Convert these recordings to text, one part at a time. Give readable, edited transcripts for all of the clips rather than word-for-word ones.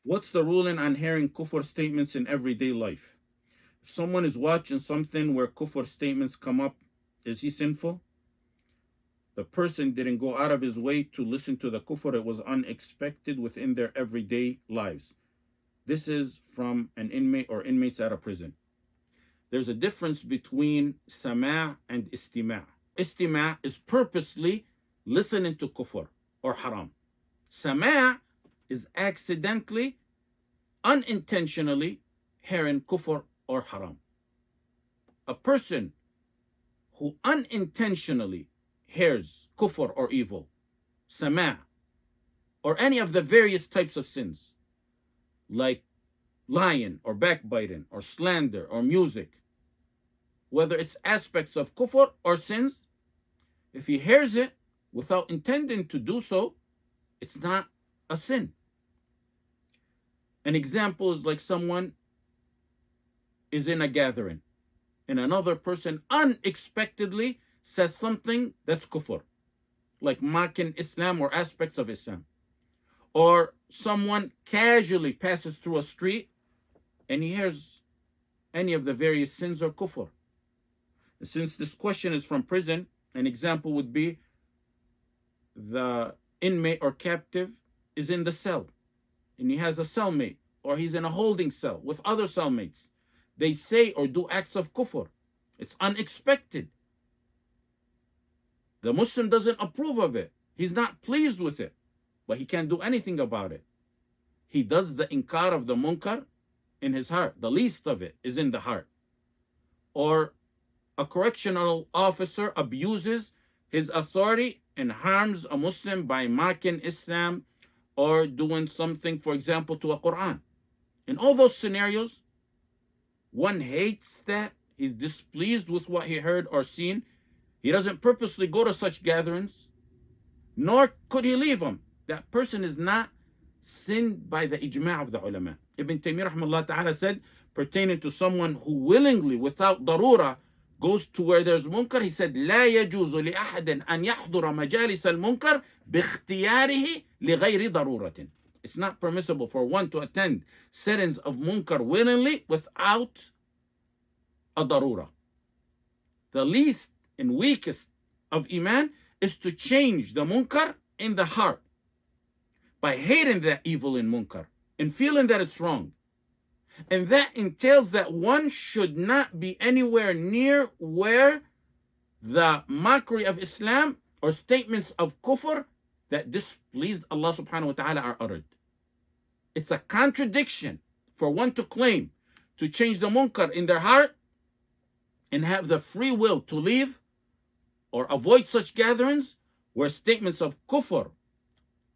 What's the ruling on hearing kufr statements in everyday life? If someone is watching something where kufr statements come up, is he sinful? The person didn't go out of his way to listen to the kufr. It was unexpected within their everyday lives. This is from an inmate or inmates at a prison. There's a difference between sama' and istima'. Istima' is purposely listening to kufr or haram. Sama' is accidentally, unintentionally hearing kufr or haram. A person who unintentionally hears kufr or evil, sama', or any of the various types of sins, like lying or backbiting or slander or music, whether it's aspects of kufr or sins, if he hears it without intending to do so, it's not a sin. An example is like someone is in a gathering and another person unexpectedly says something that's kufr, like mocking Islam or aspects of Islam. Or someone casually passes through a street and he hears any of the various sins or kufr. Since this question is from prison, an example would be the inmate or captive is in the cell and he has a cellmate, or he's in a holding cell with other cellmates. They say or do acts of kufr. It's unexpected. The Muslim doesn't approve of it. He's not pleased with it, but he can't do anything about it. He does the inkar of the munkar in his heart. The least of it is in the heart. Or a correctional officer abuses his authority and harms a Muslim by mocking Islam or doing something, for example, to a Quran. In all those scenarios, one hates that. He's displeased with what he heard or seen. He doesn't purposely go to such gatherings, nor could he leave them. That person is not sinned by the ijma' of the ulama. Ibn Taymiyyah rahimahullah ta'ala said, pertaining to someone who willingly, without darura, goes to where there's munkar, he said, لا يجوز لأحد أن يحضر مجالس المنكر باختياره لغير ضرورة. It's not permissible for one to attend settings of munkar willingly without a darura. The least and weakest of iman is to change the munkar in the heart by hating that evil in munkar and feeling that it's wrong. And that entails that one should not be anywhere near where the mockery of Islam or statements of kufr that displeased Allah subhanahu wa ta'ala are uttered. It's a contradiction for one to claim to change the munkar in their heart and have the free will to leave or avoid such gatherings where statements of kufr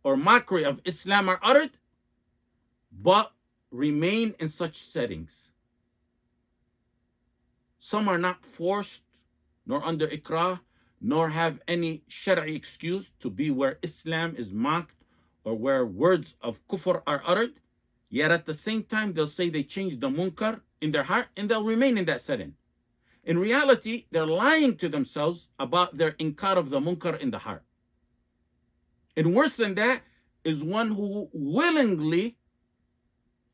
or mockery of Islam are uttered, but remain in such settings. Some are not forced, nor under ikrah, nor have any shari'i excuse to be where Islam is mocked or where words of kufr are uttered. Yet at the same time, they'll say they changed the munkar in their heart and they'll remain in that setting. In reality, they're lying to themselves about their inkar of the munkar in the heart. And worse than that is one who willingly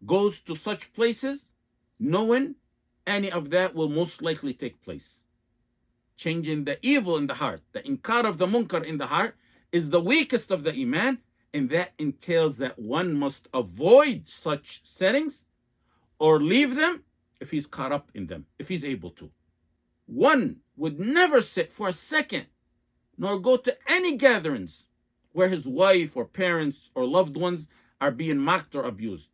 goes to such places knowing any of that will most likely take place. Changing the evil in the heart, the inkar of the munkar in the heart, is the weakest of the iman, and that entails that one must avoid such settings or leave them if he's caught up in them, if he's able to. One would never sit for a second nor go to any gatherings where his wife or parents or loved ones are being mocked or abused.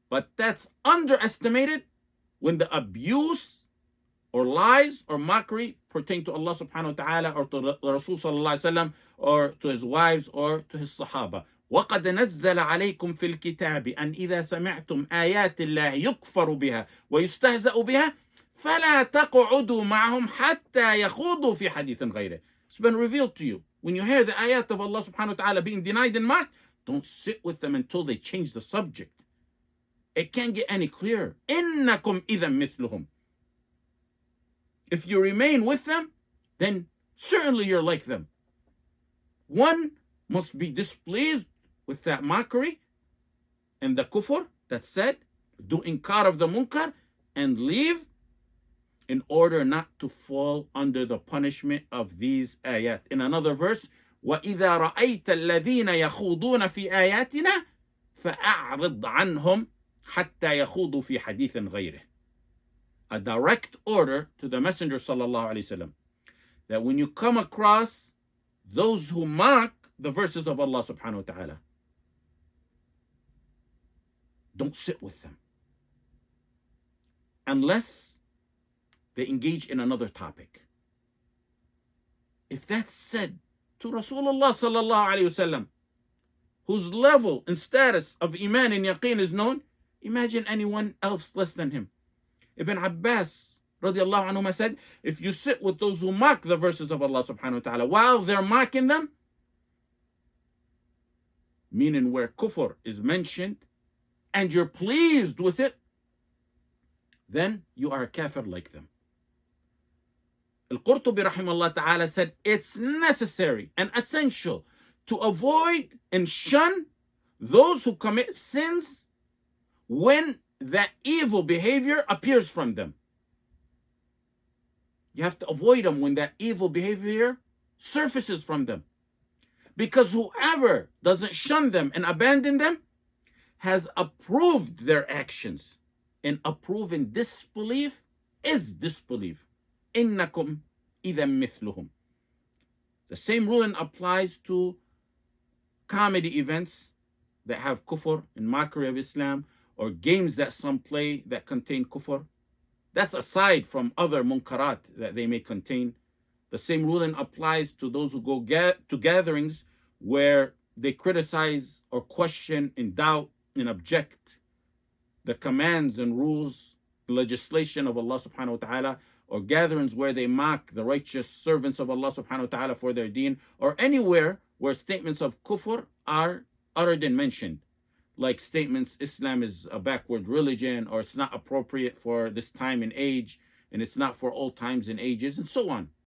But that's underestimated when the abuse or lies or mockery pertain to Allah subhanahu wa ta'ala or to the Rasul sallallahu alayhi wa sallam or to his wives or to his sahaba. وَقَدْ نَزَّلَ عَلَيْكُمْ فِي الْكِتَابِ أَنْ إِذَا سَمِعْتُمْ آيَاتِ اللَّهِ يُكْفَرُ بِهَا وَيُسْتَهْزَأُ بِهَا فَلَا تَقْعُدُوا مَعَهُمْ حَتَّى يَخُوضُوا فِي حَدِيثٍ غَيْرِهِ. It's been revealed to you. When you hear the ayat of Allah subhanahu wa ta'ala being denied and mocked, don't sit with them until they change the subject. It can't get any clearer. إِنَّكُمْ إِذًا مِثْلُهُمْ. If you remain with them, then certainly you're like them. One must be displeased with that mockery and the kufr that said, do inkar of the munkar and leave in order not to fall under the punishment of these ayat. In another verse, وَإِذَا رَأَيْتَ الَّذِينَ يَخُوضُونَ فِي آيَاتِنَا فَأَعْرِضْ عَنْهُمْ حَتَّى يَخُوضُوا فِي حَدِيثٍ غَيْرِهِ. A direct order to the Messenger sallallahu alaihi wasallam that when you come across those who mock the verses of Allah subhanahu wa ta'ala, don't sit with them unless they engage in another topic. If that's said to Rasulullah sallallahu alaihi wasallam, whose level and status of iman and yaqeen is known, imagine anyone else less than him. Ibn Abbas radiallahu anhuma said, if you sit with those who mock the verses of Allah subhanahu wa ta'ala while they're mocking them, meaning where kufr is mentioned, and you're pleased with it, then you are a kafir like them. Al-Qurtubi rahimahullah ta'ala said, it's necessary and essential to avoid and shun those who commit sins when that evil behavior appears from them. You have to avoid them when that evil behavior surfaces from them. Because whoever doesn't shun them and abandon them has approved their actions. And approving disbelief is disbelief. إِنَّكُمْ إِذًا مِثْلُهُمْ. The same ruling applies to comedy events that have kufr and mockery of Islam, or games that some play that contain kufr. That's aside from other munkarat that they may contain. The same ruling applies to those who go to gatherings where they criticize or question and doubt and object the commands and rules, legislation of Allah subhanahu wa ta'ala, or gatherings where they mock the righteous servants of Allah subhanahu wa ta'ala for their deen, or anywhere where statements of kufr are uttered and mentioned, like statements Islam is a backward religion, or it's not appropriate for this time and age, and it's not for all times and ages, and so on.